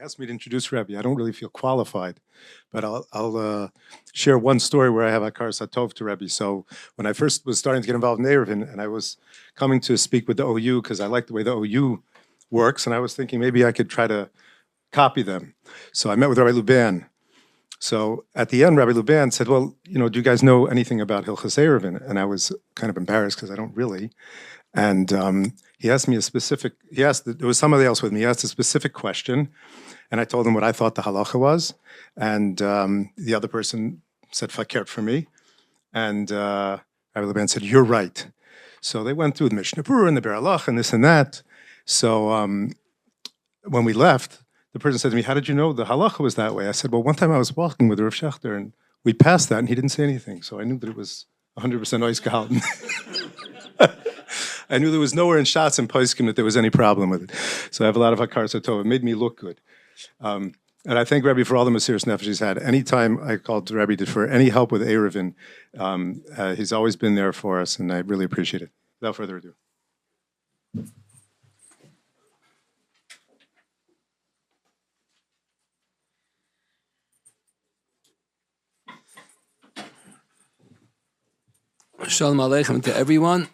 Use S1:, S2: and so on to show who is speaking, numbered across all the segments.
S1: Asked me to introduce Rebbe. I don't really feel qualified, but I'll share one story where I have Akar Satov to Rebbe. So when I first was starting to get involved in Eruvin, and I was coming to speak with the OU because I like the way the OU works, and I was thinking maybe I could try to copy them. So I met with Rabbi Luban. So at the end, Rabbi Luban said, "Well, do you guys know anything about Hilchos Eruvin?" And I was kind of embarrassed because I don't really. And he asked me there was somebody else with me. He asked a specific question, and I told him what I thought the halacha was. And the other person said fakert for me. And Rabbi Laban said, "You're right." So they went through the Mishnah Berurah and the Be'er Halacha and this and that. So when we left, the person said to me, "How did you know the halacha was that way?" I said, "Well, one time I was walking with Rav Schachter, and we passed that, and he didn't say anything. So I knew that it was 100% noise gehalten." I knew there was nowhere in Shatz and Poskim that there was any problem with it. So I have a lot of Hakar Satov. It made me look good. And I thank Rebbe for all the Mesiras Nefesh he's had. Anytime I called Rebbe for any help with Eruvin, he's always been there for us, and I really appreciate it. Without further ado.
S2: Shalom Aleichem to everyone.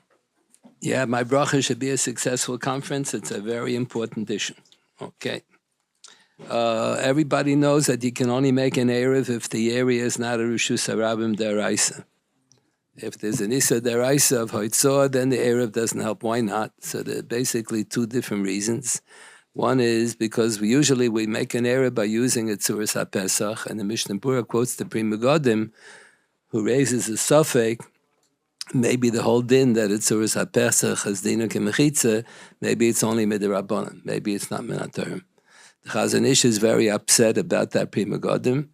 S2: Yeah, my bracha should be a successful conference. It's a very important issue. Okay. Everybody knows that you can only make an Eruv if the area is not a Rishus Harabim Deraisa. If there's an Issa Deraisa of Hoitzor, then the Eruv doesn't help. Why not? So there are basically two different reasons. One is because we make an Eruv by using a Tzuras HaPesach, and the Mishnah Berurah quotes the Pri Megadim, who raises a suffix. Maybe the whole din that it's Tzuras HaPesach as dinu k'mechitza, maybe it's only midrabanan, maybe it's not minatorem. The Chazon Ish is very upset about that Pri Megadim.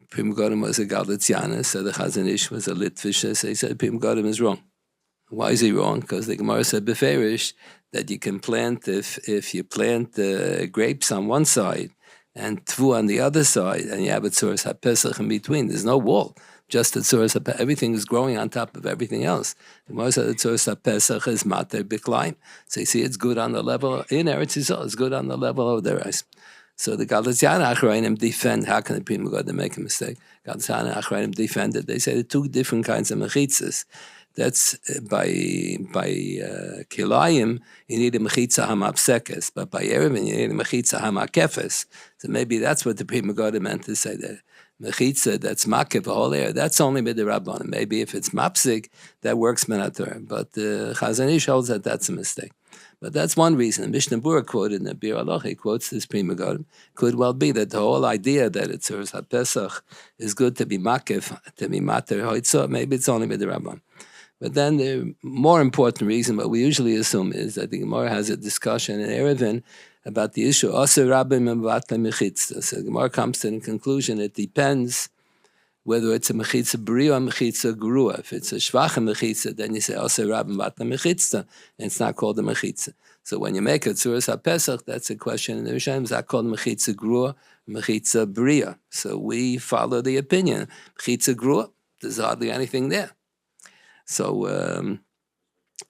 S2: Pri Megadim was a Galiciana, so the Chazon Ish was a Litvisha, so he said Pri Megadim is wrong. Why is he wrong? Because the Gemara said beferish that you can plant, if you plant grapes on one side and tvu on the other side, and you have a Tzuras HaPesach in between, there's no wall. Just the Tzuras HaPesach, everything is growing on top of everything else. The Gemara said the Tzuras HaPesach is mater biklayim. So you see, it's good on the level, in Eretz Yisrael, it's good on the level of the rice. So the Galician Achrayim defend, how can the Pri Megadim make a mistake? Galician Achrayim defended, they say the two different kinds of mechitzas. That's by Kilayim, you need a mechitza hamapsekes, but by Eruvin, you need a mechitza hamakefes. So maybe that's what the Pri Megadim meant to say there. Mechitza, that's makev, a whole area, that's only midrabanan. Maybe if it's mapsik, that works minator. But Chazon Ish holds that that's a mistake. But that's one reason. The Mishnah Berurah quoted in the Be'er Halacha, quotes this Pri Megadim. Could well be that the whole idea that it's Tzuras HaPesach is good to be makev, to be mater hoitzah, maybe it's only midrabanan. But then the more important reason, what we usually assume, is that the Gemara has a discussion in Eruvin about the issue Aser Rabim and Vatla Mechitza. So the Gemara comes to the conclusion it depends whether it's a Mechitza Bria or Mechitza Grua. If it's a Shvacha Mechitza, then you say Aser Rabim Vatla Mechitza, and it's not called a Mechitza. So when you make a Tzuras HaPesach, that's a question in the Rishonim, is that called Mechitza Grua, Mechitza Bria? So we follow the opinion. Mechitza Grua, there's hardly anything there. So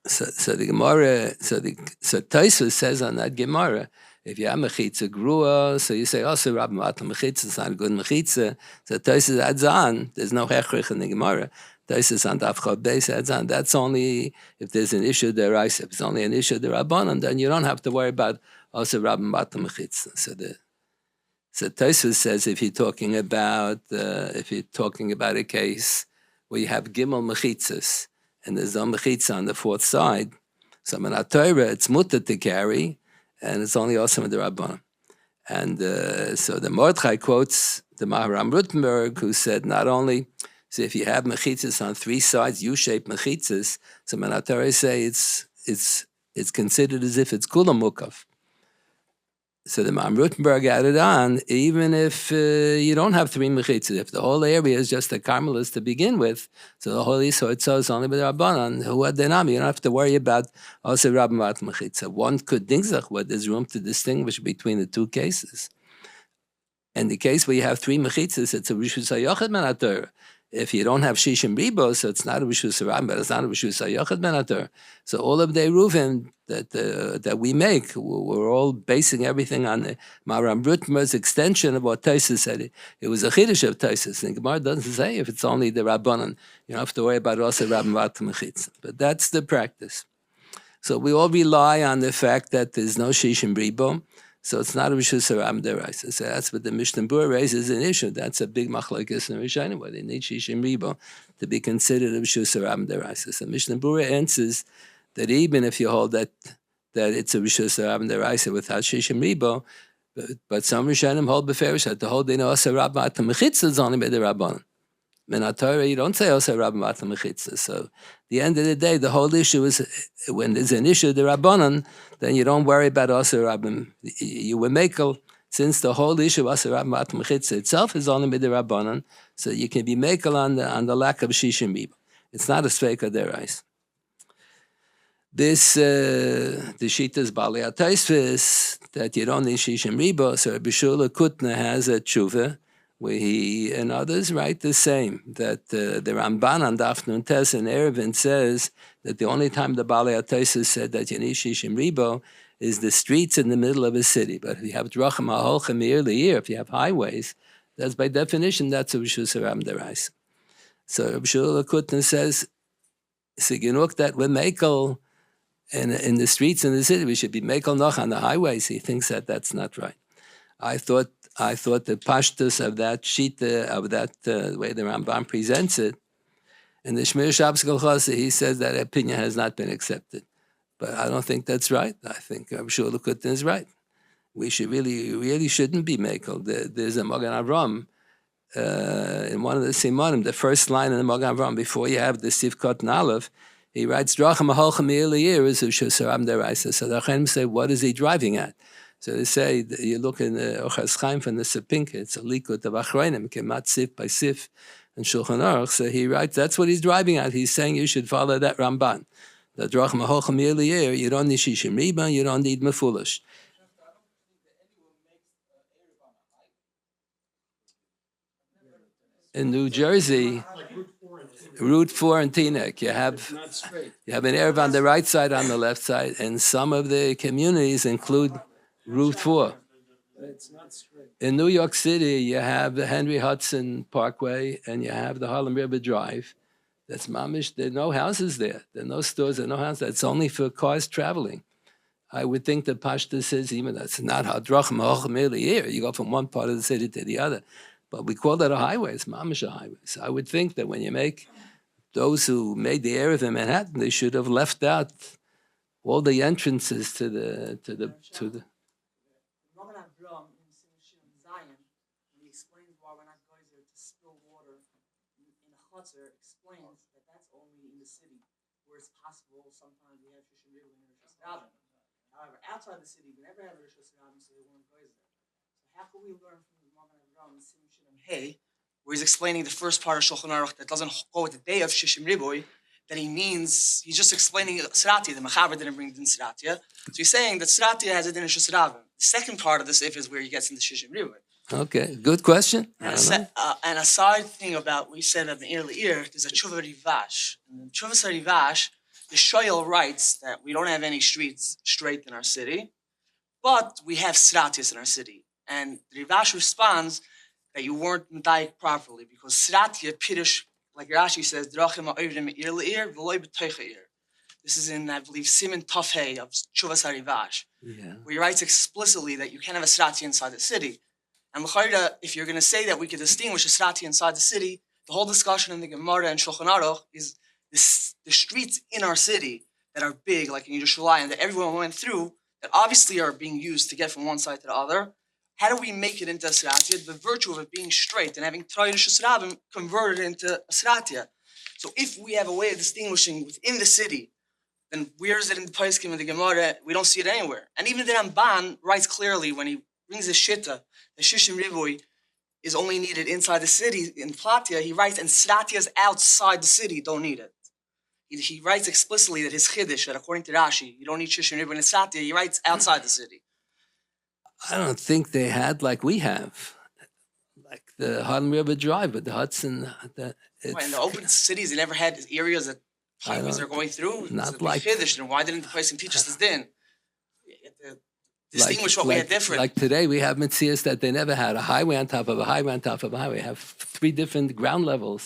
S2: the Gemara, so Tosfos says on that Gemara, if you have mechitza grua, so you say, oh, so Rabbi Matla mechitza, it's not a good mechitza. So Tosfos adds on, there's no hechrich in the Gemara. Tosfos on Daf Chav Beis adds on, that's only if there's an issue deraisa. If it's only an issue derabanan, then you don't have to worry about also Rabbi Matla mechitza. So Tosfos says if you're talking about a case where you have gimel mechitzas, and there's no mechitza on the fourth side, so in a Torah, it's mutter to carry, and it's only also in the Rabbanan. And so the Mordechai quotes the Maharam Rutenberg, who said not only, so if you have mechitzas on three sides, U-shaped mechitzas, so in a Torah say it's considered as if it's kula mukav. So the Maharam Rutenberg added on, even if you don't have three mechitzas, if the whole area is just a Carmelis to begin with, so the whole Yisrael is only with Rabbanan, who are denami, you don't have to worry about also Rabban Vat Mechitza. One could dingzach where there's room to distinguish between the two cases. In the case where you have three mechitzas, it's a Rishus HaYochid Man HaTorah. If you don't have Shishim Ribo, so it's not a Rishus Harabim, but it's not a Rishus HaYachad Ben Ator. So all of the eruvin that we make, we're all basing everything on the Maram Rutmer's extension of what Taisus said. It was a Chiddush of Taisus. And Gemara doesn't say if it's only the Rabbanan. You don't have to worry about Rasa Rabbim Vatam Mechitza. But that's the practice. So we all rely on the fact that there's no Shishim Ribo. So it's not a Rishus Harabim Deraisa. So that's what the Mishnah Berurah raises an issue. That's a big machlokes in Rishonim, where they need Shishim Ribo to be considered a Rishus Harabim Deraisa. So Mishnah Berurah answers that even if you hold that it's a Rishus Harabim Deraisa without Shishim Ribo, but some Rishonim hold beferish that the whole day no Asa Rabbim Atam Mechitza is only by the Rabbanon. In our Torah, you don't say Asa Rabbim Atam Mechitza. So at the end of the day, the whole issue is when there's an issue, the Rabbanon, then you don't worry about Asa Rabbim. You were makel, since the whole issue of Asa Rabbim Atam Mechitza itself is only by the Rabbanon, so you can be makel on the lack of Shishim Ribo. It's not a Sveika Derais. This, the Shita's Bali HaTaisvis, that you don't need Shishim Ribo, so Rabbi Shula Kutna has a tshuva, where he and others write the same, that the Ramban on Daf Nun Tes and Eruvin says that the only time the Bali HaTaisvis said that you need Shishim Ribo is the streets in the middle of a city. But if you have Drachim HaHolchem Meir Le'ir, if you have highways, that's by definition, that's a Rishus Harabim Deraisa. So Rabbi Shula Kutna says, Siginuk that we're makel in the streets in the city, we should be mekel noch on the highways. He thinks that that's not right. I thought the pashtus of that shita, of that way the Rambam presents it, and the Shmir Shabbos Kolchasa, he says that opinion has not been accepted. But I don't think that's right. I think Rabbi Shula Kutna is right. We should really shouldn't be mekel. There's a Magen Avram in one of the Simonim, the first line in the Magen Avram, before you have the Sivkot and Aleph, he writes, Drachim HaHolchem Meir Le'ir is Rishus Harabim Deraisa. So the Chaim say, what is he driving at? So they say, you look in the Ochas Chaim from the Sepinka, it's a likut of Achreinim, kemat sif by sif, and Shulchan Aruch. So he writes, that's what he's driving at. He's saying you should follow that Ramban. The Drachim HaHolchem Meir Le'ir, you don't need Shishim Riba, you don't need Mefulish. In New Jersey, Route 4 in Teaneck, you have an Eruv on the right side, on the left side, and some of the communities include Route 4. In New York City, you have the Henry Hudson Parkway, and you have the Harlem River Drive. That's mamish. There are no houses there. There are no stores. There are no houses. It's only for cars traveling. I would think that Pashta says even that's not how Drachim HaHolchem Meir Le'ir. You go from one part of the city to the other. But we call that a highway. It's mamish a highway. So I would think that when you make those who made the Eruv in Manhattan, they should have left out all the entrances to the.
S3: Robin Avram in Simon Zion, when he explains why we're not going there to spill water in a chutzner, explains that that's only in the city, where it's possible sometimes we have Shishim Ribo and Rishus Harabim. However, outside the city, we never have a Rishus Harabim, so they won't go there. So how can we learn from the Robin Avram in Simon Hey, where he's explaining the first part of Shulchan Aruch that doesn't go with the day of Shishim Riboy, that he means, he's just explaining Sratia, the Mechaber didn't bring in Sratia. So he's saying that Sratia has a din of Rishus Harabim. The second part of this if is where he gets into Shishim Riboy.
S2: Okay, good question.
S3: And a side thing about what you said about Meir Le'ir, there's a Tshuva Rivash. And in Tshuva Rivash, the Shoyal writes that we don't have any streets straight in our city, but we have Sratias in our city. And the Rivash responds that you weren't medayik properly because Sratia Pirush, like Rashi says, Drachim HaOivrim Meir Le'ir v'loi b'toicha ir. This is in, I believe, Siman Tafhei of Tshuvas HaRivash, where he writes explicitly that you can't have a Sratia inside the city. And l'chayda, if you're going to say that we could distinguish a Sratia inside the city, the whole discussion in the Gemara and Shulchan Aruch is the streets in our city that are big, like in Yerushalayim, that everyone went through, that obviously are being used to get from one side to the other. How do we make it into a Sratia? The virtue of it being straight and having Troy Rishus Harabim converted into a Sratia. So if we have a way of distinguishing within the city, then where is it in the Paiskim and the Gemara? We don't see it anywhere. And even the Ramban writes clearly when he brings the Shitta, the Shishim Riboy is only needed inside the city. In Platia, he writes, and Sratias outside the city don't need it. He writes explicitly that his Chiddush, that according to Rashi, you don't need Shishim Riboy and Sratia, he writes outside the city.
S2: I don't think they had like we have. Like the Harlem River Drive with the Hudson.
S3: Right, in the open cities, they never had areas that highways are going through.
S2: Not
S3: It's
S2: like-
S3: finished, and why didn't the person teach us this then? You have to distinguish what we had different.
S2: Like today, we have Metzias that they never had a highway on top of a highway on top of a highway. We have 3 different ground levels.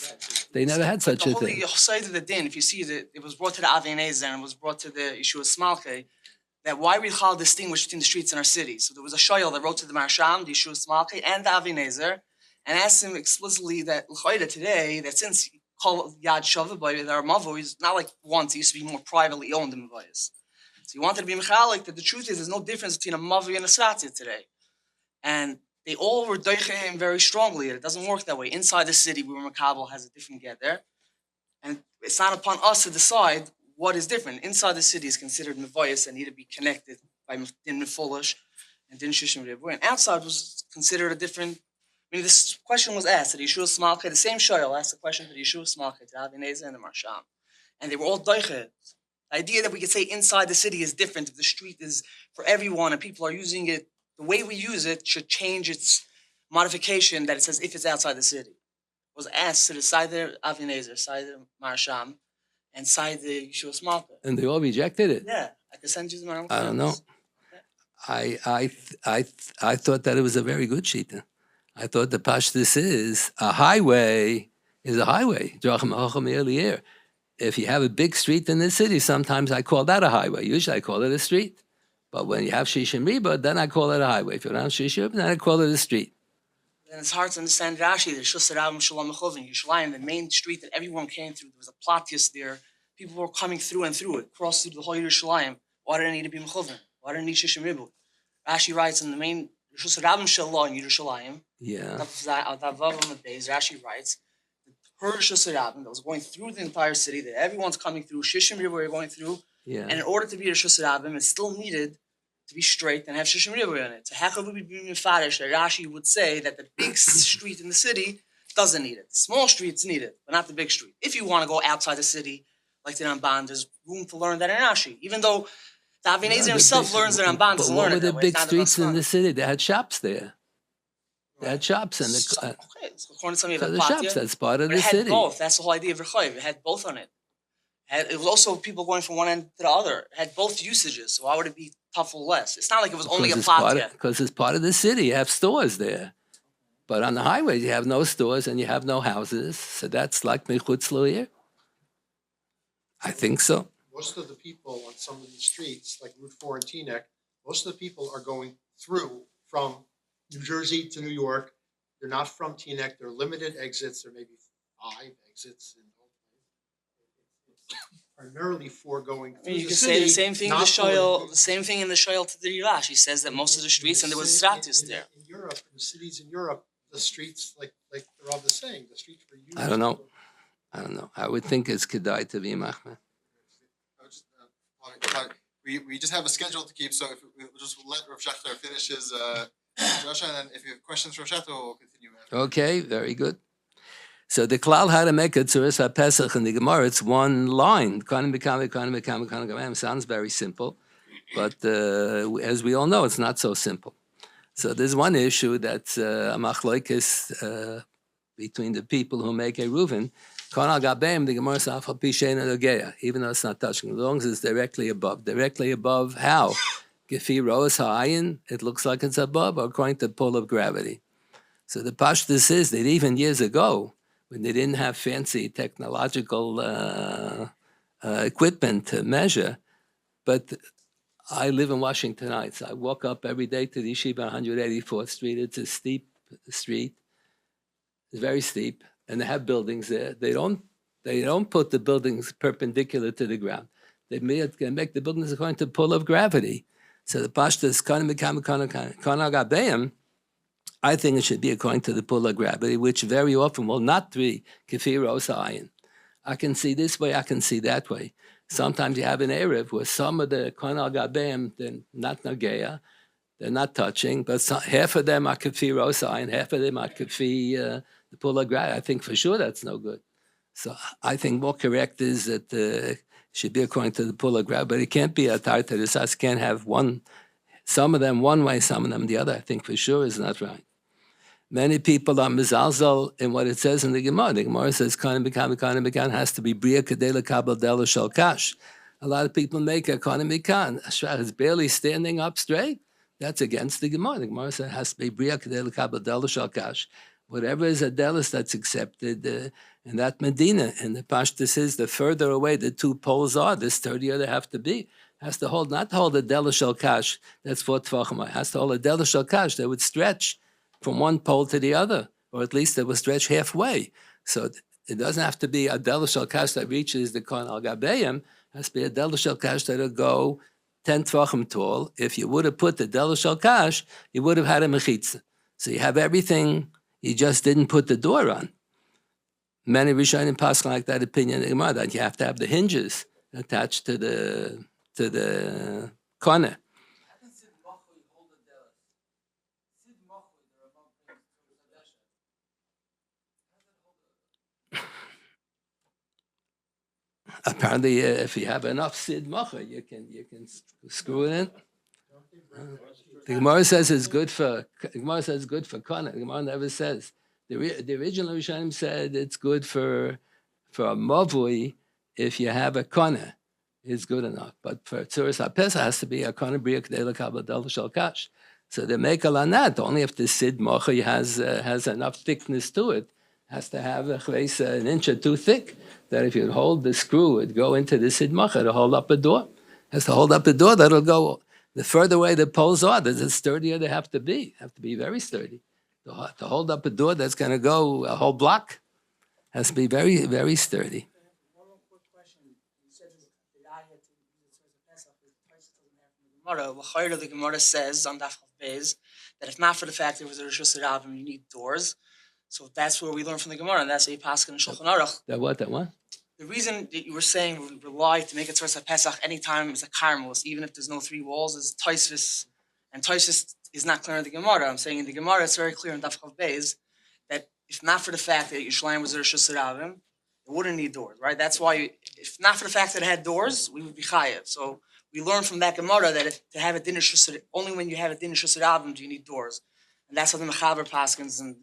S2: They never had such a thing.
S3: The whole side of the din, if you see that it was brought to the Avinezer and it was brought to the Yeshua Smalke, that why we call distinguish between the streets in our city. So there was a shoyal that wrote to the Marsham, the Yeshua Smalke, and the Avinezer, and asked him explicitly that l'chayda today, that since he called Yad Shava by our Mavo, he's not like once, he used to be more privately owned in Mavayas. So he wanted to be Mechalik, that the truth is there's no difference between a Mavi and a Sratya today. And they all were doiche him very strongly. It doesn't work that way. Inside the city, where Makabel has a different get there. And it's not upon us to decide what is different. Inside the city is considered Mavayas and need to be connected by Din Mefulish and Din Shishim Rebu. And outside was considered a different. I mean, this question was asked at Yeshua Smalke. The same shoyal asked the question to Yeshua Smalke, to Avineza and the Marsham. And they were all doiche. The idea that we could say inside the city is different, if the street is for everyone and people are using it, the way we use it should change its modification that it says if it's outside the city. It was asked to the side of Avinezer, side of Marsham, and side of Yeshua Smalka.
S2: And they all rejected it.
S3: Yeah, I could send you the
S2: I don't know. I thought that it was a very good shita. I thought the pashtus is a highway. If you have a big street in the city, sometimes I call that a highway. Usually I call it a street. But when you have Shishim Riba, then I call it a highway. If you don't have Shishim, then I call it a street.
S3: And it's hard to understand Rashi. There's Shusarab Shalom Mechovin, Yerushalayim, the main street that everyone came through. There was a platius there. People were coming through and through it, crossed through the whole Yerushalayim. Why did it need to be Mechovin? Why did it need Shishim Riba? Rashi writes in the main Shusarab Shalom in Yerushalayim.
S2: Yeah.
S3: Rashi writes, her Shusarab that was going through the entire city, that everyone's coming through, Shishim Riba were going through.
S2: Yeah.
S3: And in order to be a Shusarab, it still needed to be straight and have Shishim Riba in it. So Hakav would be Mefarish that Rashi would say that the big street in the city doesn't need it. The small streets need it, but not the big street. If you want to go outside the city, like the Ramban, there's room to learn that in Rashi. Even though the Avinezer himself learns the Ramban, doesn't learn it.
S2: But what were the big streets in the city? They had shops there. They had shops in the.
S3: Okay, so according to some of
S2: So the shops, that's part of the
S3: it had
S2: city.
S3: both. That's the whole idea of Rechaim. It had both on it. It was also people going from one end to the other. It had both usages. So why would it be tough or less? It's not like it was only a platia.
S2: Because it's part of the city. You have stores there. But on the highway, you have no stores and you have no houses. So that's like Mechutz Lo'ir. I think so.
S4: Most of the people on some of the streets, like Route 4 and Teaneck, most of the people are going through from New Jersey to New York. They're not from Teaneck. They're limited exits. There may be 5 exits. Primarily for going through
S3: You
S4: the
S3: can
S4: city,
S3: say the same thing in the
S4: not
S3: Shoyal.
S4: going-
S3: The same thing in the Shoyal to the Rivash. He says that most of the streets and there was stratus there.
S4: In Europe, in the cities in Europe, the streets, like the Rav is saying, the streets were used.
S2: I don't know. I would think it's Kedai to be Machmeh.
S5: We just have a schedule to keep, so if we'll just let Rav Schachter finish his drasha, and then if you have questions for Rav Schachter, we'll continue.
S2: Okay, very good. So the klal how to make a tzuras ha-pesach in the Gemara, it's one line. Sounds very simple, but as we all know, it's not so simple. So there's one issue that's a machloikis between the people who make eruvin. The Gemara says, even though it's not touching, as long as it's directly above. Directly above, how? Gefi roas ha'ayin, it looks like it's above, or according to the pull of gravity. So the pashtus is that even years ago, when they didn't have fancy technological equipment to measure, but I live in Washington Heights. I walk up every day to the yeshiva on 184th Street. It's a steep street. It's very steep, and they have buildings there. They don't put the buildings perpendicular to the ground. They make the buildings according to the pull of gravity. So the pashta is I think it should be according to the pull of gravity, which very often will not be kefiros ayin. I can see this way, I can see that way. Sometimes you have an Eruv where some of the Konal Gabeim, they're not Nageya, they're not touching, but half of them are kefiros ayin, half of them are kefi the pull of gravity. I think for sure that's no good. So I think more correct is that it should be according to the pull of gravity, but it can't be a tartarisas, can't have some of them one way, some of them the other. I think for sure is not right. Many people are mizalzel in what it says in the Gemara. The Gemara says, "Kanim bekan has to be bria kadela kabel dela shel kash." A lot of people make a kanim bekan. Ashvar is barely standing up straight. That's against the Gemara. The Gemara says it has to be bria kadela kabel dela shel kash. Whatever is a delis that's accepted in that Medina. And the Pashtus is the further away the two poles are, the sturdier they have to be. Has to hold, not to hold a delis shel kash. That's 4 tvachim. Has to hold a delis shel kash that would stretch from one pole to the other, or at least it will stretch halfway. So it doesn't have to be a delis shel kash that reaches the kon al gabeim. It has to be a delis shel kash that will go 10 tvachim tall. If you would have put the delis shel kash, you would have had a mechitza. So you have everything, you just didn't put the door on. Many Rishonim pass like that opinion in the Gemara, that you have to have the hinges attached to the corner. Apparently, if you have enough sid macha, you can screw it in. The Gemara says it's good for. The Gemara says it's good for kana. The Gemara never says. The original Rishonim said it's good for a mavui if you have a kana. It's good enough. But for tzuras hapesach has to be a kana bria k'dei l'kabel del shel kash. So they make a lanat only if the sid macha has enough thickness to it. Has to have an inch or two thick, that if you hold the screw, it'd go into the sid macha to hold up a door. Has to hold up the door, that'll go. The further away the poles are, the sturdier they have to be. Have to be very sturdy. To hold up a door that's going to go a whole block, has to be very, very sturdy.
S3: One more quick question. You said the ayah to the Tzuras HaPesach is the the Gemara says on Daf Chav Beis that if not for the fact there was a Rishus Ravim, you need doors. So that's where we learn from the Gemara, and that's a pasuk in Shulchan Aruch.
S2: That what?
S3: The reason that you were saying we rely to make a Tzuras HaPesach anytime it's a karmelis, even if there's no 3 walls, is Tosfos, and Tosfos is not clear in the Gemara. I'm saying in the Gemara it's very clear in Daf Chav Beis that if not for the fact that Yerushalayim was a Rishus Ravim, it wouldn't need doors, right? That's why, if not for the fact that it had doors, we would be chayav. So we learn from that Gemara that to have a din only when you have a din Rishus Ravim do you need doors, and that's how the Mechaber paskins and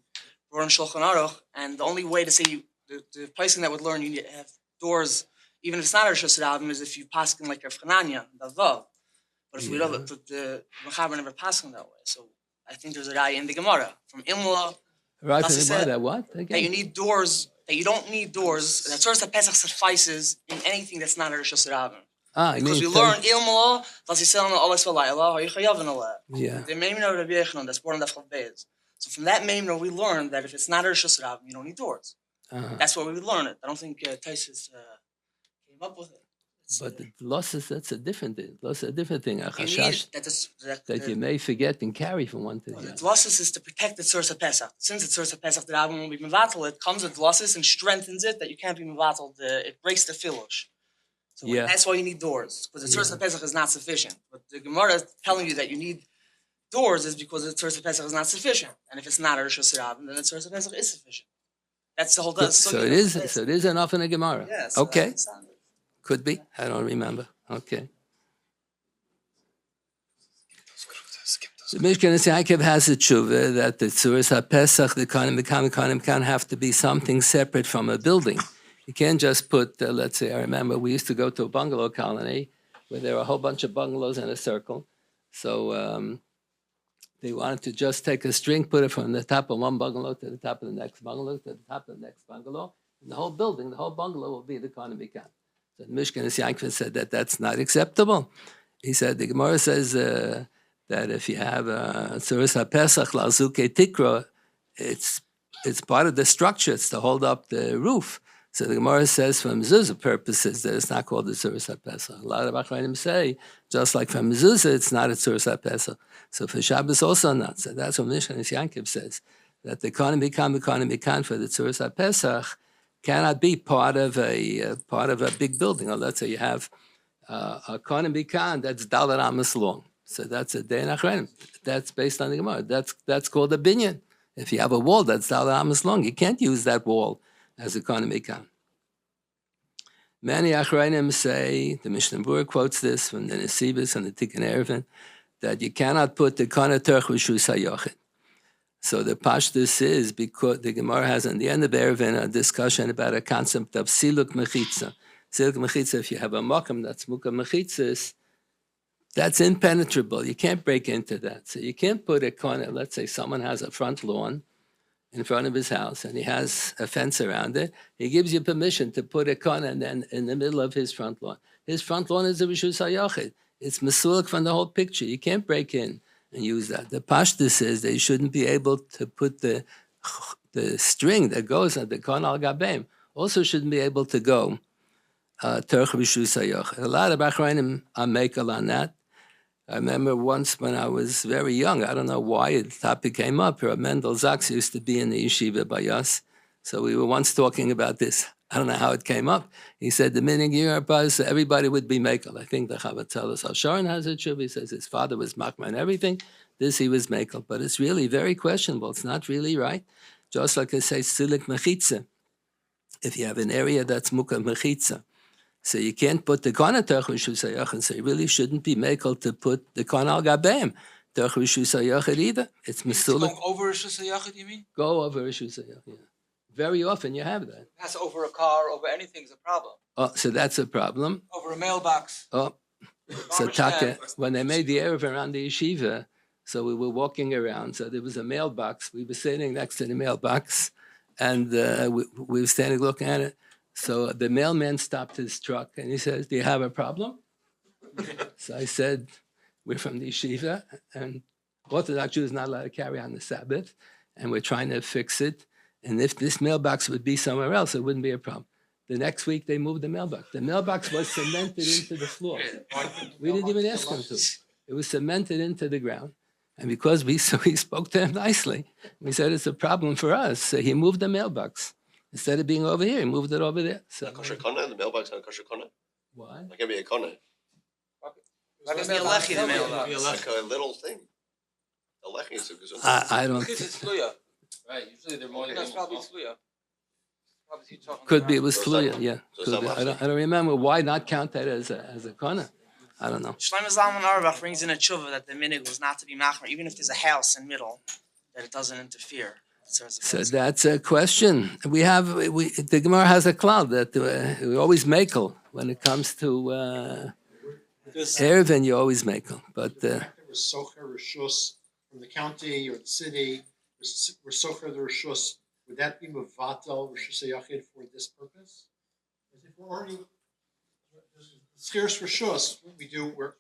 S3: Ron Shulchan Aruch. And the only way to say the placing that would learn you need to have doors, even if it's not a Rishus Ravim, is if you paskin like Rav Chananya, the Vav. But if we don't, the Mechaber never paskin that way. So I think there's a raya in the Gemara from Imla.
S2: Right, that what? Again?
S3: That you need doors, that you don't need doors, that Tzuras HaPesach suffices in anything that's not a Rishus Ravim. Because we learn Ilmala, that's Yisrael Olas V'Layla, or Yichayavin Allah.
S2: Yeah.
S3: The Meimna of Rabbi Yechanan, that's born in Daf Chav Beis. So from that Meimna, we learn that if it's not a Rishus Ravim, you don't need doors. That's where we would learn it. I don't think Taisus came up with it.
S2: But the losses, that's a different thing. Loss is a different thing. A
S3: You
S2: chashash
S3: need
S2: that you may forget and carry from one to the
S3: the
S2: other.
S3: glossus is to protect the Tzuras HaPesach. Since the Tzuras HaPesach, the Rabbim won't be mevatel, it comes with glossus and strengthens it that you can't be mevatel. It breaks the filush. So
S2: Yeah.
S3: that's why you need doors, because the Tzuras HaPesach is not sufficient. But the Gemara is telling you that you need doors is because the Tzuras HaPesach is not sufficient. And if it's not a Rishus Ravim, then the Tzuras HaPesach is sufficient. That's the whole.
S2: So it is. So it is enough in the Gemara.
S3: Yes.
S2: Okay. Could be. I don't remember. Okay. The Mishkan Yaakov has a tshuva that the Tzuras HaPesach, the Kanim can't have to be something separate from a building. You can't just put, let's say, I remember we used to go to a bungalow colony where there were a whole bunch of bungalows in a circle. So they wanted to just take a string, put it from the top of one bungalow to the top of the next bungalow to the top of the next bungalow. And the whole building, the whole bungalow will be the Kanim. So Mishkan Yaakov said that that's not acceptable. He said, the Gemara says that if you have a Tzuras HaPesach Lazuke Tikra, it's part of the structure. It's to hold up the roof. So the Gemara says for mezuzah purposes that it's not called the Tzuras HaPesach. A lot of Achronim say, just like for mezuzah, it's not a Tzuras HaPesach. So for Shabbos also not. So that's what Mishkan Yaakov says, that the Kanim for the Tzuras HaPesach cannot be part of a big building. Or let's say you have a Kanim Bikan that's Dalet Amos long. So that's a Dein Achronim. That's based on the Gemara. That's called a binyan. If you have a wall that's Dalet Amos long, you can't use that wall as a Kanim Bikan. Many Achronim say, the Mishnah Berurah quotes this from the Nesibis and the Tikkun Eruvin, that you cannot put the Kana Terch Rishus HaYochid. So the pashtus is because the Gemara has in the end of Eruvin a discussion about a concept of siluk mechitza. Siluk mechitza, if you have a makam that's muka mechitzas, that's impenetrable. You can't break into that. So you can't put a corner. Let's say someone has a front lawn in front of his house and he has a fence around it. He gives you permission to put a corner and then in the middle of his front lawn. His front lawn is a rishus hayachid. It's mesulik from the whole picture. You can't break in and use that. The pashta says that you shouldn't be able to put the string that goes on the kon al gabeim also shouldn't be able to go terch rishus hayachid. A lot of Achrayim are makel on that. I remember once when I was very young, I don't know why the topic came up. Rav Mendel Zaks used to be in the yeshiva by us. So we were once talking about this. I don't know how it came up. He said the minig Europe, everybody would be makel. I think the Chavatzelos Al-Sharon has a tshuva. He says his father was makma and everything. This he was makel. But it's really very questionable. It's not really right. Just like I say, silik mechitza. If you have an area that's muka mechitza, so you can't put the kon terch rishus hayachid. So you really shouldn't be makel to put the kon al gabeim terch rishus hayachid either. It's mesulik.
S6: Going over rishus hayachid, you mean?
S2: Go over rishus hayachid. Yeah. Very often you have that.
S6: That's over a car, over anything's a problem.
S2: Oh, so that's a problem.
S6: Over a mailbox.
S2: Oh, so Taka, when they made the Eruv around the yeshiva, so we were walking around. So there was a mailbox. We were sitting next to the mailbox, and we were standing looking at it. So the mailman stopped his truck and he says, "Do you have a problem?" So I said, "We're from the yeshiva, and Orthodox Jews not allowed to carry on the Sabbath, and we're trying to fix it. And if this mailbox would be somewhere else, it wouldn't be a problem." The next week, they moved the mailbox. The mailbox was cemented into the floor. We didn't even ask him to. It was cemented into the ground. And because we spoke to him nicely, we said it's a problem for us. So he moved the mailbox. Instead of being over here, he moved it over there. So,
S7: Kosher kona, the mailbox on kosher kona.
S2: why?
S7: That can be a kona.
S3: It's the lechi, the mailbox.
S7: It's like a little thing. A lechi is a good.
S2: I don't.
S6: It's fluya.
S8: Right, usually they're more
S6: That's probably fluya.
S2: Could be it was fluya. Yeah.
S7: So
S2: Could be. I don't remember. Why not count that as a corner? I don't know.
S3: Shlomo Zalman Auerbach brings in a tshuva that the minig was not to be machmer, even if there's a house in middle, that it doesn't interfere.
S2: So that's a question. The Gemara has a cloud that we always makel when it comes to eruvin. You always makel, but
S4: If there was socher rishus from the county or the city, we're socher the rishus, would that be mevatel rishus hayachid for this purpose? Because if we're already scarce rishus, what we do where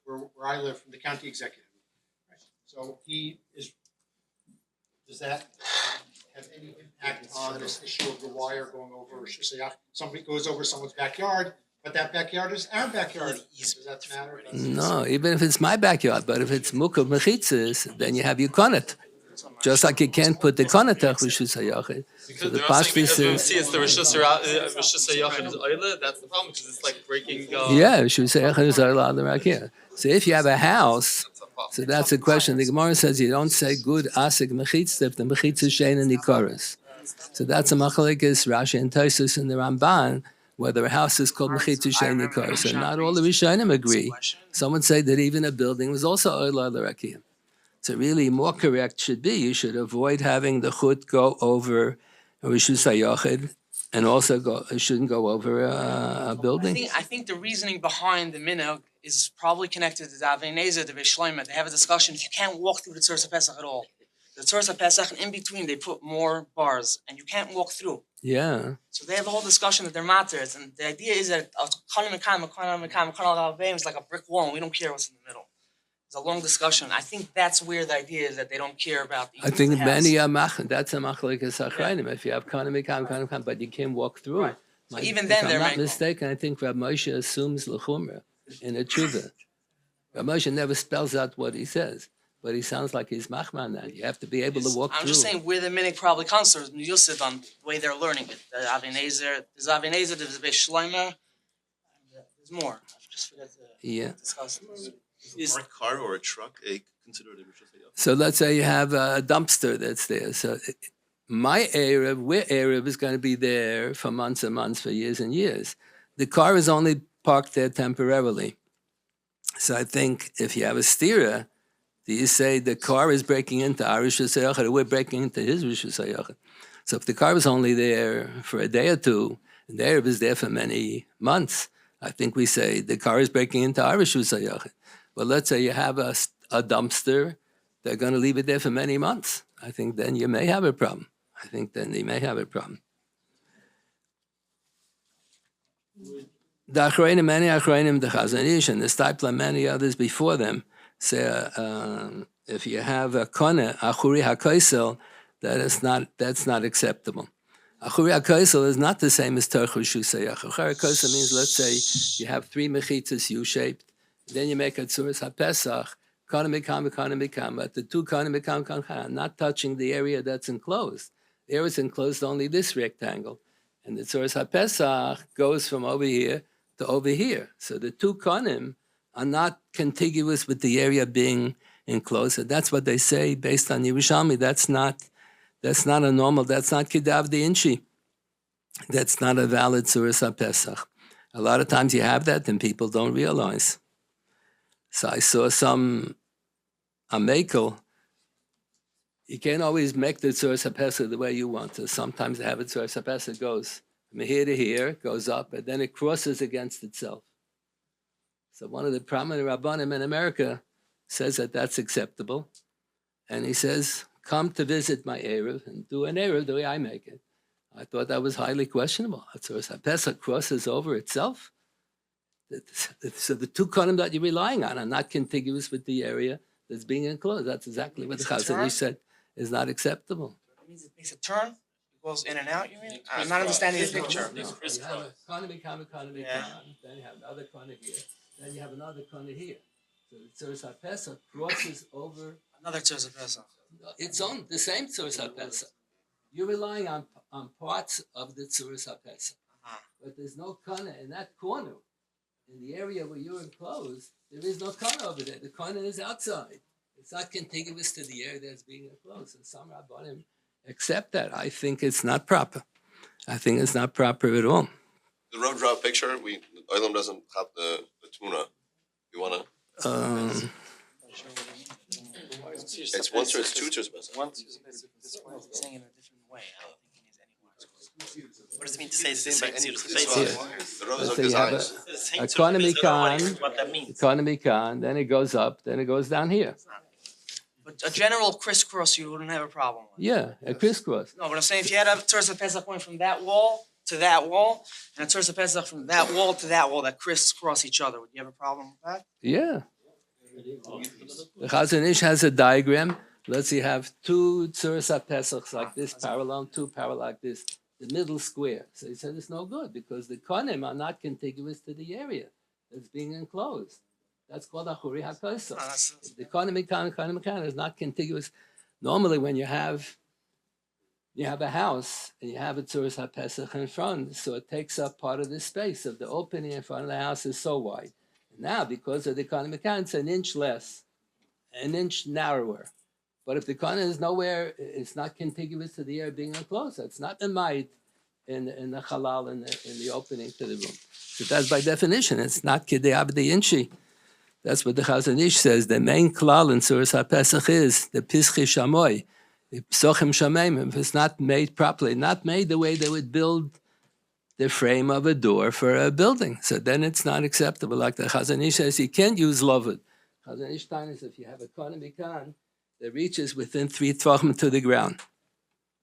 S4: I live from the county executive. Right. So he is. Does that have any impact on this issue of the wire going over rishus hayachid? Somebody goes over someone's backyard. But that backyard is our backyard. Does that matter?
S2: no, even if it's my backyard, but if it's mukav mechitzas, then you have your konet. Just like you can't put the konet rishus hayachid. So the pashtus is
S8: it's the rishus hayachid is oile. That's the problem because it's like breaking.
S2: yeah, rishus hayachid is allowed right here. So if you have a house, so that's a question. The Gemara says you don't say good asik mechitzah if the mechitzah shein in the chorus. So that's a machlekes Rashi and Tosfos in the Ramban. Whether a house is called mechitzah shein nikar. So not all the Rishonim agree. Some would say that even a building was also oila l'rakia. So really more correct should be you should avoid having the chut go over rishus hayachid and also it shouldn't go over a building.
S3: I think the reasoning behind the minhag is probably connected to the Avnei Nezer, the Veshloima. They have a discussion if you can't walk through the Tzuras Pesach at all. The Tzuras Pesach, in between, they put more bars, and you can't walk through.
S2: Yeah.
S3: So they have a whole discussion that they're matters, and the idea is that it's like a brick wall, and we don't care what's in the middle. It's a long discussion. I think that's where the idea is that they don't care about the
S2: I think
S3: the house.
S2: many are machlek. That's a machlekes achrayim. If you have kana, but you can't walk through.
S3: Right. So even then
S2: if
S3: they're
S2: I'm not
S3: making-
S2: mistaken, I think Rav Moshe assumes l'chumra in a tshuva. Rav Moshe never spells out what he says, but he sounds like he's machman that. You have to be able to walk
S3: I'm
S2: through.
S3: just saying where the minhag probably comes from. You sit on the way they're learning it. The Avnei Nezer, there's Beis Shlomo. There's more. I just forgot to
S2: Yeah.
S3: discuss.
S7: Is a car or a truck considered a rishus hayachid?
S2: So let's say you have a dumpster that's there. So my Eruv is going to be there for months and months, for years and years. The car is only parked there temporarily. So I think if you have a steerer, Do you say the car is breaking into our Rishus HaYachid or we're breaking into his Rishus HaYachid? So if the car was only there for a day or two, and the Eruv is there for many months, I think we say the car is breaking into our Rishus HaYachid. But let's say you have a dumpster, they're going to leave it there for many months. I think then you may have a problem. I think then they may have a problem. The Achroinim, many Achroinim, the Chazon Ish, and the Stipler, and many others before them, say if you have a kone, achuri hakoisel, that's not acceptable. Achuri hakoisel is not the same as terchu shusayach. Achuri hakoisel means, let's say, you have 3 mechitzas U-shaped, then you make a tzuras hapesach, kone mikam, but the 2 kone mikam, not touching the area that's enclosed. The area is enclosed only this rectangle, and the tzuras hapesach goes from over here to over here. So the 2 konim are not contiguous with the area being enclosed. So that's what they say based on Yerushalmi. That's not a normal, that's not Kedav de Inchi. That's not a valid Tzuras HaPesach. A lot of times you have that and people don't realize. So I saw a makel, you can't always make the Tzuras HaPesach the way you want to. Sometimes they have a Tzuras HaPesach goes from here to here, goes up, and then it crosses against itself. So one of the prominent Rabbanim in America says that that's acceptable. And he says, come to visit my Eruv and do an Eruv the way I make it. I thought that was highly questionable. Pesach crosses over itself. So the 2 konim that you're relying on are not contiguous with the area that's being enclosed. That's exactly what the Chazon Ish said is not acceptable.
S3: It means it makes a turn, it goes in and out, you mean? I'm not understanding the picture.
S2: You have a konim, then you have another konim here. Then you have another corner here. So the Tzuras HaPesach crosses over
S3: Another Tzuras HaPesach.
S2: its own, the same Tzuras HaPesach. You're relying on parts of the Tzuras HaPesach. But there's no corner in that corner. In the area where you're enclosed, there is no corner over there. The corner is outside. It's not contiguous to the area that's being enclosed. And some Rabbanim accept that. I think it's not proper. I think it's not proper at all.
S7: The road draw a picture. Olam doesn't have the tmuna. You wanna? It's 1 or it's 2 Tzuras HaPesach.
S3: Saying in a different way. I don't think he needs anywhere. What does it mean to say it's the
S7: Same
S3: same
S7: Tzuras
S2: Yeah.
S7: The road is
S2: So
S7: like
S2: you have
S7: this.
S2: economy con,
S3: what that means.
S2: economy con, then it goes up, then it goes down here.
S3: But a general crisscross you wouldn't have a problem with.
S2: Yeah, a crisscross.
S3: No, but I'm saying if you had a Tzuras HaPesach going from that wall to that wall, and a Tzuras HaPesach from that wall to that wall that crisscross each other, would you have a problem with that?
S2: Yeah. The Chazon Ish has a diagram. Let's say you have 2 Tzuras HaPesachs like this, parallel, 2 parallel like this, the middle square. So he said it's no good because the konim are not contiguous to the area that's being enclosed. That's called achuri hakoisel. The konim kan is not contiguous. Normally when you have a house and you have a Tzuras HaPesach in front, so it takes up part of the space of the opening in front of the house is so wide. Now, because of the economy can, it's an inch less, an inch narrower. But if the corner is nowhere, it's not contiguous to the area being enclosed. It's not a might in the halal, in the opening to the room. So that's by definition, it's not kidei abdi inchi. That's what the Chazon Ish says. The main klal in Tzuras HaPesach is the pischi shamoy, the psochim shameim. If it's not made properly, not made the way they would build the frame of a door for a building. So then it's not acceptable. Like the Chazon Ish says, you can't use lovud. Chazon Ish is if you have a konim kan that reaches within 3 tvachim to the ground.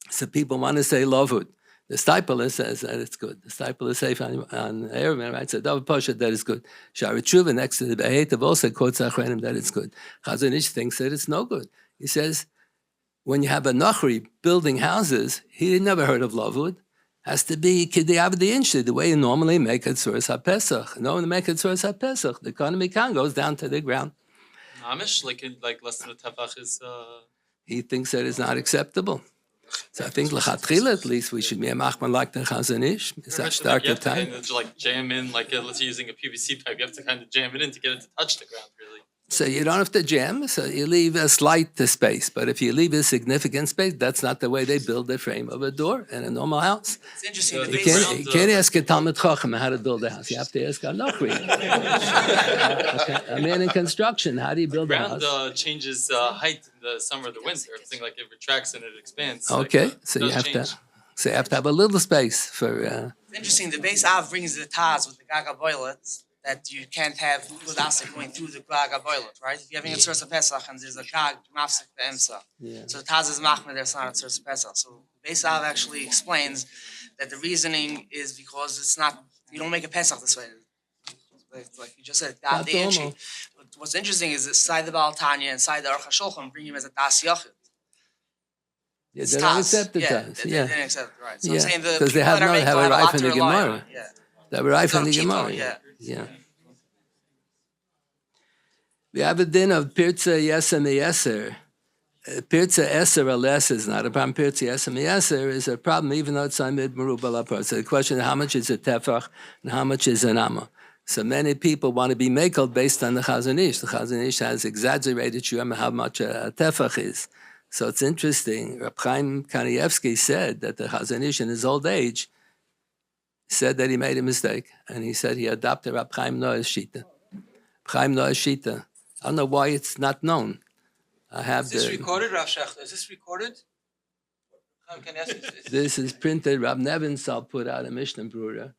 S2: So people want to say lovud. The Stipler says that it's good. The Stipler is safe on Eruv, right? So David Pasha, that is good. Shari Tshuva next to the Be'etav also quotes Achrenim that it's good. Chazon Ish thinks that it's no good. He says, when you have a Nachri building houses, he never heard of lovud. Has to be kidei avdi inchi, the way you normally make a Tzuras HaPesach. Normally make a Tzuras HaPesach, the economy can goes down to the ground.
S8: Mamish, like less than a tefach is.
S2: He thinks that is not acceptable. So I think lechatchila at least we should be a machman like the Chazon Ish. It's that stark
S8: You have to
S2: time.
S8: kind of like jam in, like let's say using a PVC pipe, you have to kind of jam it in to get it to touch the ground, really.
S2: So you don't have to jam, so you leave a slight space. But if you leave a significant space, that's not the way they build the frame of a door in a normal house.
S3: It's interesting.
S8: The
S3: The
S2: You
S3: base,
S8: ground,
S2: you can't ask a Talmud Chacham how to build a house. You have to ask a Nochri. A man in construction, how do you build a
S8: ground
S2: house?
S8: changes height in the summer or the winter. Everything like it retracts and it expands.
S2: Okay,
S8: like,
S2: so
S8: does
S2: you have
S8: change.
S2: to have a little space for.
S3: it's interesting. The base Av brings the Taz with the Gaga boilet that you can't have good asik going through the Gaga boilet, right? If you're having a Tzursa Pesach and there's a Gag Mafsik the Emsa,
S2: Yeah.
S3: so the Taz is Machmer, there's not a Tzursa Pesach. So the base Av actually explains that the reasoning is because it's not, you don't make a Pesach this way. Like you just said, God the
S2: Not
S3: Anchi.
S2: normal.
S3: What's interesting is inside the Baal Tanya, inside the Aruch HaShulchan, bring him as a Das Yachid.
S2: Yeah,
S3: It's
S2: they don't
S3: Taz.
S2: accept the
S3: Yeah,
S2: Taz.
S3: they
S2: Yeah,
S3: didn't accept it, right. So
S2: Yeah,
S3: I'm saying the
S2: 'cause they
S3: people
S2: have
S3: that are
S2: not
S3: making
S2: have a
S3: have a
S2: right
S3: lot
S2: from
S3: to
S2: the
S3: rely
S2: Gemara.
S3: on. Yeah.
S2: they were right from the
S3: Keto,
S2: Gemara.
S3: yeah.
S2: Yeah. We have a din of Pirza Yesem Yeser. Pirza Eser Ales is not a problem. Pirza Yesem Yeser is a problem, even though it's Amid Merubal Apar. So the question is how much is a tefach and how much is an amma? So many people want to be makeled based on the Chazon Ish. The Chazon Ish has exaggerated shurim how much a tefach is. So it's interesting. Reb Chaim Kanievsky said that the Chazon Ish in his old age said that he made a mistake, and he said he adopted Reb Chaim Noah's Shita. Chaim Noah's Shita. I don't know why it's not known. I have
S6: Is this
S2: the.
S6: recorded, Rav Schachter? Is this recorded? Can I ask you,
S2: This is printed. Rab Nevinsal put out a Mishnah Brura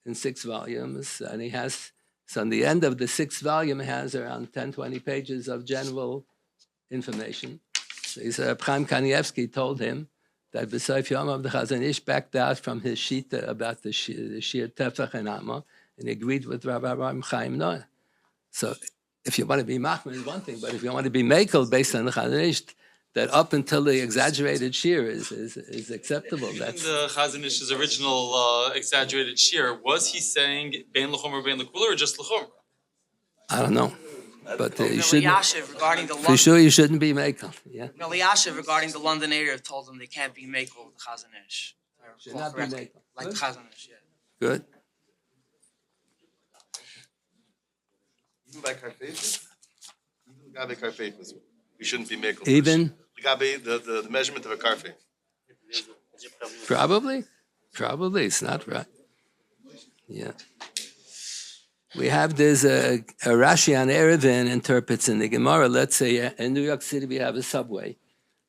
S2: in 6 volumes, and he has. So on the end of the 6th volume, it has around 10, 20 pages of general information. So he said, Chaim Kanievsky told him that B'Sayf Yom of the Chazon Ish backed out from his Shita about the Shir Tefach and Amma, and agreed with Rabbi Chaim Noah. So if you want to be Machman is one thing, but if you want to be Makel based on the Chazon Ish, that up until the exaggerated shear is acceptable.
S8: In
S2: That's
S8: the Chazon Ish's original exaggerated shear, was he saying bein l'chum or bein l'kula or just l'chum?
S2: I don't know, but you
S3: Meli
S2: shouldn't.
S3: Yashiv regarding the
S2: For
S3: London,
S2: sure, you shouldn't be Makel. Yeah,
S3: Meli Yashiv regarding the London area told them they can't be Makel with the Chazon Ish. If I
S2: should
S3: recall
S2: not be
S3: correctly.
S2: Makel.
S3: Like the Chazon Ish, yeah.
S2: Good.
S7: Even by Carpathus? Even Gabe Carpathus, we shouldn't be making.
S2: Even
S7: Gabe, the measurement of a carfe.
S2: probably it's not right. Yeah. We have this a Rashi on Eruvin interprets in the Gemara. Let's say in New York City we have a subway.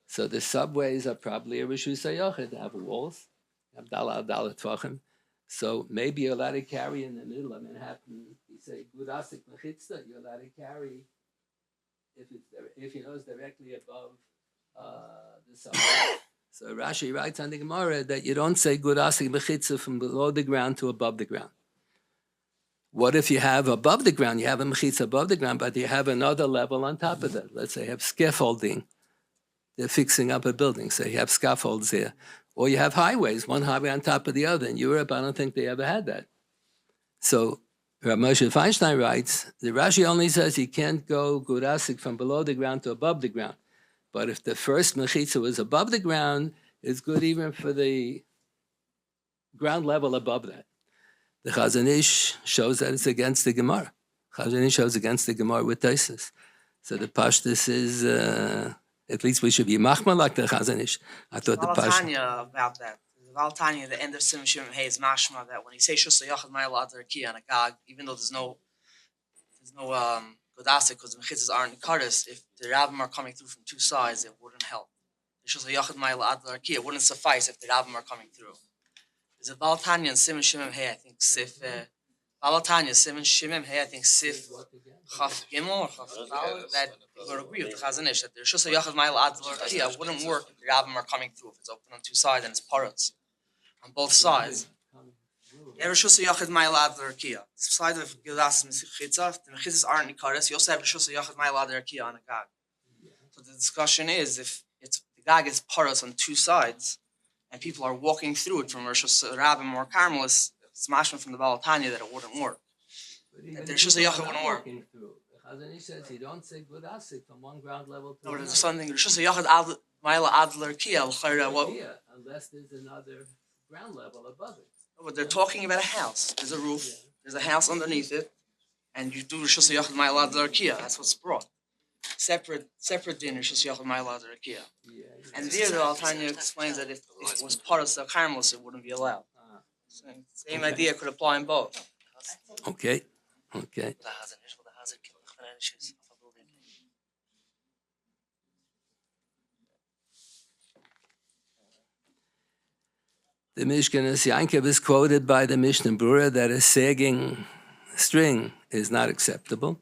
S2: So the subways are probably a Rishus HaYochid. They have walls, have Dala Tvachim. So maybe you're allowed to carry in the middle of Manhattan. You say Gudasik Mechitzah, you're allowed to carry if you know it's directly above the subway. So Rashi writes on the Gemara that you don't say Gudasik Mechitzah from below the ground to above the ground. What if you have above the ground, you have a mechitza above the ground, but you have another level on top of that? Let's say you have scaffolding. They're fixing up a building, so you have scaffolds there. Or you have highways, one highway on top of the other. In Europe, I don't think they ever had that. So Rav Moshe Feinstein writes, the Rashi only says you can't go gurasik from below the ground to above the ground. But if the first mechitza was above the ground, it's good even for the ground level above that. The Chazon Ish shows that it's against the Gemara. Chazon Ish shows against the Gemara with Taisus. So the Pashtus is, at least we should be machma like the Chazon Ish. I thought the Pashtus.
S3: Valtanya about that. Valtanya, the end of Sim Shimon Hay is mashma that when he says Shusa Yachad Ma'al Adar Ki on a Gag, even though there's no Godasik because the mechitzas aren't Karis, if the Rabbim are coming through from two sides, it wouldn't help. The Shusa Yachad Ma'al Adar Ki, it wouldn't suffice if the Rabbim are coming through. There's a Valtanya and Sim Shimon Hay, I think Sif. Valtanya, Sim Shimon Hay, I think Sif Chaf Gimel or Chaf Dal, that would agree with the Chazon Ish that the Shusa Yachad Ma'al Adar Ki wouldn't work if the Rabbim are coming through, if it's open on two sides and it's parrots on both sides. Ever Shusa Yachad Ma'al Adar Ki. Side of Gedas Mechitzah, the mechitzas aren't Nikaris, you also have Shusa Yachad Ma'al Adar Ki on a Gag. So the discussion is if it's the Gag is parrots on two sides, and people are walking through it from Rosh Rabbim or Carmelis, it's mashma from the Baal Tanya that it wouldn't work. That the Rosh Yachad wouldn't work.
S2: The Chazon Ish says you don't say Gudasik from one ground level to
S3: No,
S2: another.
S3: there's something Rosh Yachad Ma'al Adar Ki what?
S2: Yeah, unless there's another ground level above it.
S3: But they're talking about a house. There's a roof. There's a house underneath it. and you do Rishus Yachid Ma'ilad L'Arkia. That's what's brought. Separate din Rishus Yachid Ma'ilad L'Arkia. And there, the Altanya explains that if it was part of the Karmelis, it wouldn't be allowed. Same idea could apply in both.
S2: Okay. Okay. The Mishkanas Yankov is quoted by the Mishnah Brura that a sagging string is not acceptable.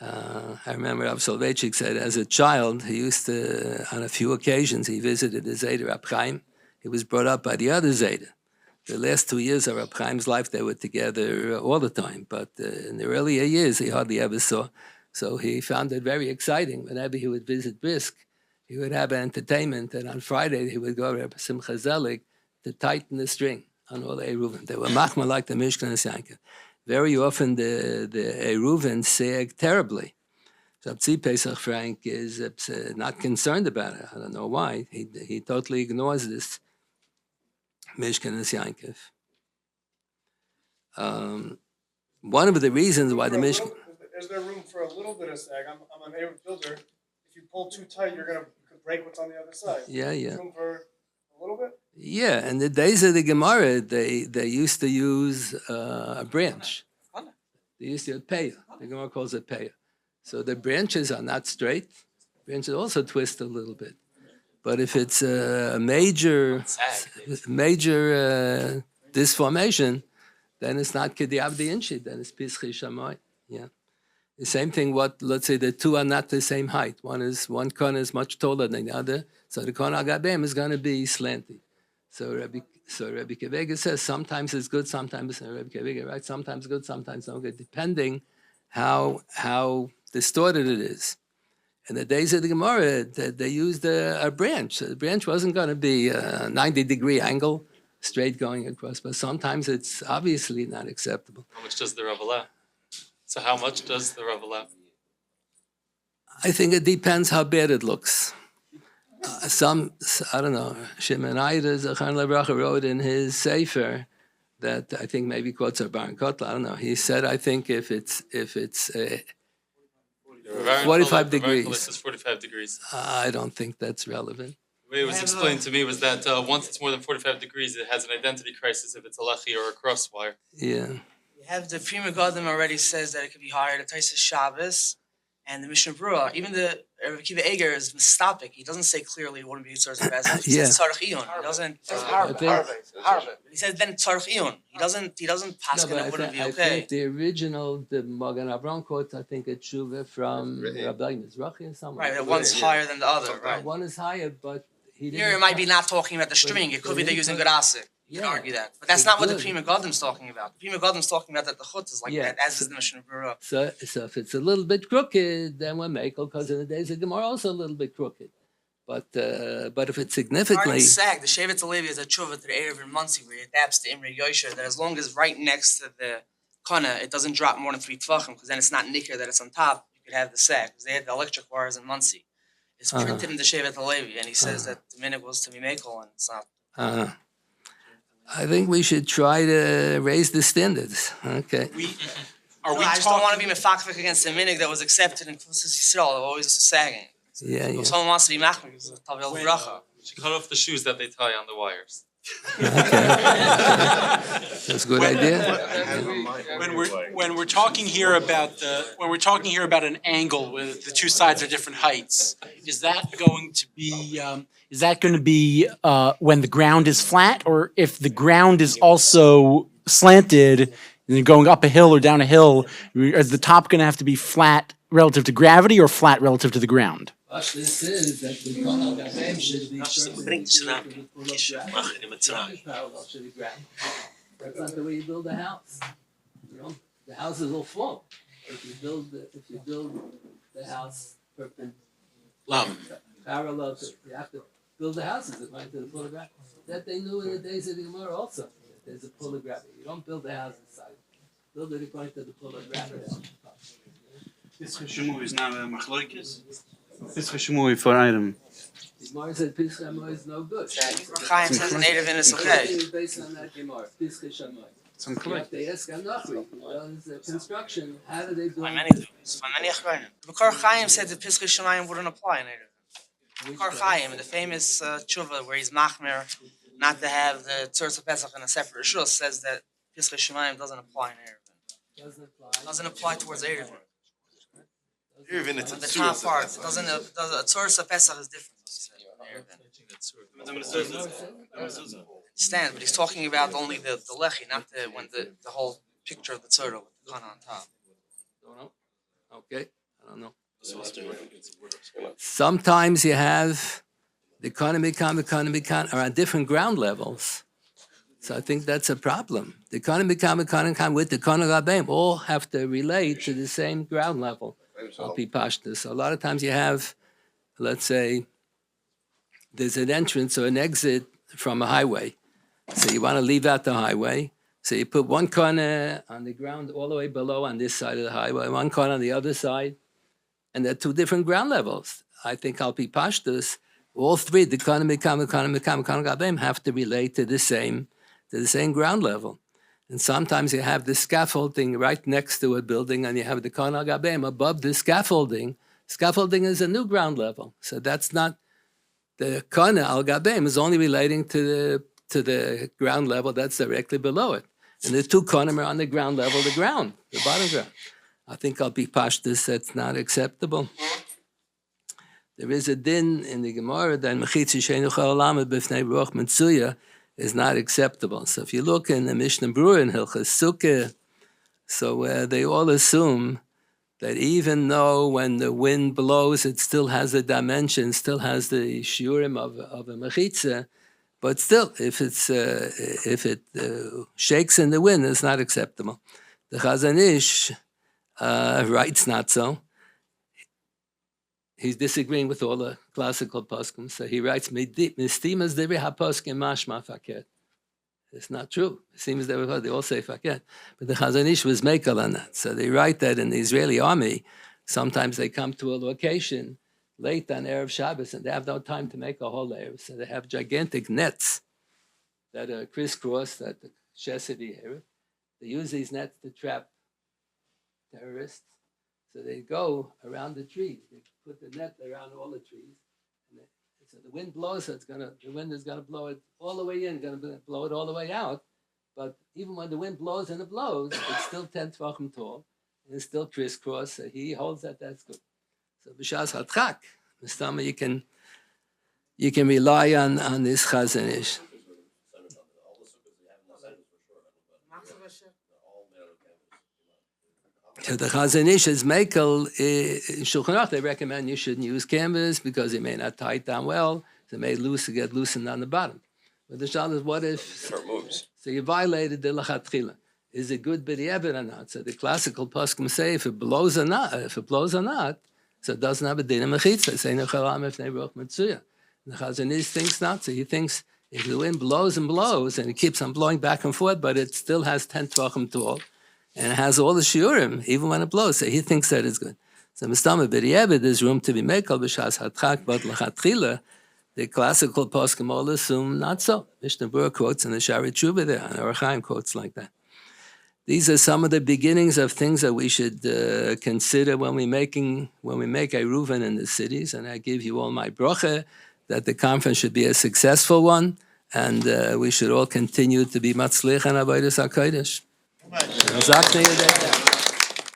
S2: I remember Rav Soloveitchik said as a child, he used to, on a few occasions, he visited the Zayda Rab Chaim. He was brought up by the other Zayda. The last 2 years of Rab Chaim's life, they were together all the time. But in the earlier years, he hardly ever saw. So he found it very exciting. Whenever he would visit Brisk, he would have entertainment. And on Friday, he would go to Simcha Zelig to tighten the string on all the eruvin. They were machma like the Mishkanas Yankov. Very often the eruvin sag terribly. So Tzvi Pesach Frank is not concerned about it. I don't know why. He totally ignores this Mishkanas Yankov. One of the reasons why the Mishkan...
S9: Is there room for a little bit of sag? I'm an Eruv builder. If you pull too tight, you could break what's on the other side.
S2: Yeah.
S9: Room for a little bit?
S2: Yeah, in the days of the Gemara, they used to use a branch. They used to use peya. The Gemara calls it peya. So the branches are not straight. Branches also twist a little bit. But if it's a major disformation, then it's not K'di Abdi Inshi, then it's Pischi Shammai. Yeah. The same thing, let's say the two are not the same height. One corner is much taller than the other, so the corner Agabem is going to be slanty. So Rabbi Kevega says sometimes it's good, sometimes Rabbi Kevega, right? Sometimes good, sometimes not good, depending how distorted it is. In the days of the Gemara, they used a branch. The branch wasn't going to be a 90-degree angle, straight going across, but sometimes it's obviously not acceptable.
S8: How much does the Rav allow? So how much does the Rav allow?
S2: I think it depends how bad it looks. I don't know, Shimon Aida Zachan Lebracha wrote in his Sefer that I think maybe quotes are Baron Kotler, I don't know. He said, I think if it's 45 degrees.
S8: This is 45 degrees.
S2: I don't think that's relevant.
S8: The way it was explained to me was that once it's more than 45 degrees, it has an identity crisis if it's a lechi or a cross wire.
S2: Yeah.
S3: You have the Prima Godim already says that it could be higher. The Taisus Shabbos and the Mishnah Brura. Even the Rav Akiva Eger is mistopic. He doesn't say clearly it wouldn't be tzarech bezin. He says tzarech iyun. He doesn't. He says then tzarech iyun. He doesn't pass it wouldn't be okay.
S2: I think the original, the Magen Avraham quotes, I think it's Shuva from Rabbi Mizrahi or something.
S3: Right, that one's higher than the other. Right.
S2: One is higher, but he didn't.
S3: Here it might be not talking about the string. It could be they're using Gerasik. You can argue that. But that's not what the Prima Godim's talking about. The Prima Godim's talking about that the chutz is like that, as is the Mishnah Brura.
S2: So if it's a little bit crooked, then we're makel, because in the days of Gemara also a little bit crooked. But if it's significantly...
S3: Sag, the Shevet Alevi is a tshuva to the Eruv in Muncie, where he adapts to Imre Yosher, that as long as right next to the kana, it doesn't drop more than 3 tvachim, because then it's not nicker that it's on top, you could have the sag, because they had the electric wires in Muncie. It's printed in the Shevet Alevi, and he says that the minute was to be makel, and it's not.
S2: I think we should try to raise the standards. Okay.
S3: I just don't want to be mefakvik against the minig that was accepted in Knesset Yisrael of always sagging. If someone wants to be machmik, it's a tavel bracha.
S8: You should cut off the shoes that they tie on the wires.
S2: Okay. That's a good idea.
S6: When we're talking here about an angle where the two sides are different heights, is that going to be when the ground is flat, or if the ground is also slanted and you're going up a hill or down a hill, is the top going to have to be flat relative to gravity or flat relative to the ground?
S2: What this is that the Konal Gabem should be parallel to the ground. That's not the way you build a house. You know, the houses will fall if you build the house parallel to. You have to build the houses according to the pull of gravity. That they knew in the days of the Gemara also. There's a pull of gravity. You don't build the house inside. Build it according to the pull of gravity.
S10: Pischa Shemui is not a machloikis. Pischa Shemui for item.
S2: Gemara said Pischa Shemui is no good.
S3: Chaim says native in is okay.
S2: Based on that Gemara, Pischa Shemui.
S10: Some
S2: You
S10: click.
S2: have to ask Anochi, construction, how do they do
S3: By
S2: it?
S3: many achronim. The Kor Chaim said that Pischei Shemayim wouldn't apply in Eruv. Kor Chaim, the famous tshuva where he's machmer not to have the Tzurz Pesach in a separate rishus, says that Pischei Shemayim doesn't apply in Eruv.
S2: Doesn't apply.
S3: Doesn't apply towards Eruv.
S7: Eruvin, it's
S3: On
S7: a
S3: the
S7: sewer.
S3: top part, it doesn't. A Tzurz Pesach is different. Stand, but he's talking about only the lechi, not the whole picture of the tzura with the kana on top.
S2: Don't know. Okay, I don't know. Sometimes you have the economy are on different ground levels. So I think that's a problem. The economy with the kana rabbeim all have to relate to the same ground level. I'll be pashtus. So a lot of times you have, let's say, there's an entrance or an exit from a highway. So you want to leave out the highway. So you put one corner on the ground all the way below on this side of the highway, one corner on the other side, and they're two different ground levels. I think I'll be pashtus. All three, the economy, have to relate to the same ground level. And sometimes you have the scaffolding right next to a building, and you have the kana gabem above the scaffolding. Scaffolding is a new ground level, so that's not the kana al gabem is only relating to the ground level that's directly below it. And the two konim are on the ground level, the bottom ground. I think I'll be pashtus, that's not acceptable. There is a din in the Gemara that mechitzi sheinu chalamed b'fnei ruach mitzuya is not acceptable. So if you look in the Mishnah Berurah in Hilchas Sukkah, so they all assume that even though when the wind blows, it still has a dimension, still has the shiurim of a mechitza, but still, if it shakes in the wind, it's not acceptable. The Chazon Ish writes not so. He's disagreeing with all the classical poskim. So he writes, "Mistimas devi haposkim mashma faket." It's not true. It seems they all say faket, but the Chazon Ish was mekel on that. So they write that in the Israeli army, sometimes they come to a location late on Erev Shabbos, and they have no time to make a whole Erev. So they have gigantic nets that are crisscrossed at the Shesedi Erev. They use these nets to trap terrorists. So they go around the trees. They put the net around all the trees. And so the wind blows, so the wind is going to blow it all the way in, going to blow it all the way out. But even when the wind blows and it blows, it's still 10 tvachim tall, and it's still crisscrossed. So he holds that that's good. So b'shas hatchak, Mistama, you can rely on this Chazon Ish. So the Chazon Ish is mekel in Shulchan Aruch. They recommend you shouldn't use canvas because it may not tie it down well. So it may get loosened on the bottom. But the shal is, what if? So you violated the lachatchila. Is it good b'di'evet or not? So the classical poskim say if it blows or not, so it doesn't have a din of mechitza. Say nechalam if neiruach mitzuya. The Chazon Ish thinks not. So he thinks if the wind blows and blows and it keeps on blowing back and forth, but it still has 10 tvachim tall, and it has all the shiurim, even when it blows. So he thinks that is good. So mistama b'di'evet, there's room to be mekel b'shas hatchak, but lachatchila, the classical poskim all assume not so. Mishnah Berurah quotes in the Shari Tshuva there, and Orach Chaim quotes like that. These are some of the beginnings of things that we should consider when we make eruvin in the cities. And I give you all my bracha that the conference should be a successful one, and we should all continue to be matzlich and avodas hakodesh.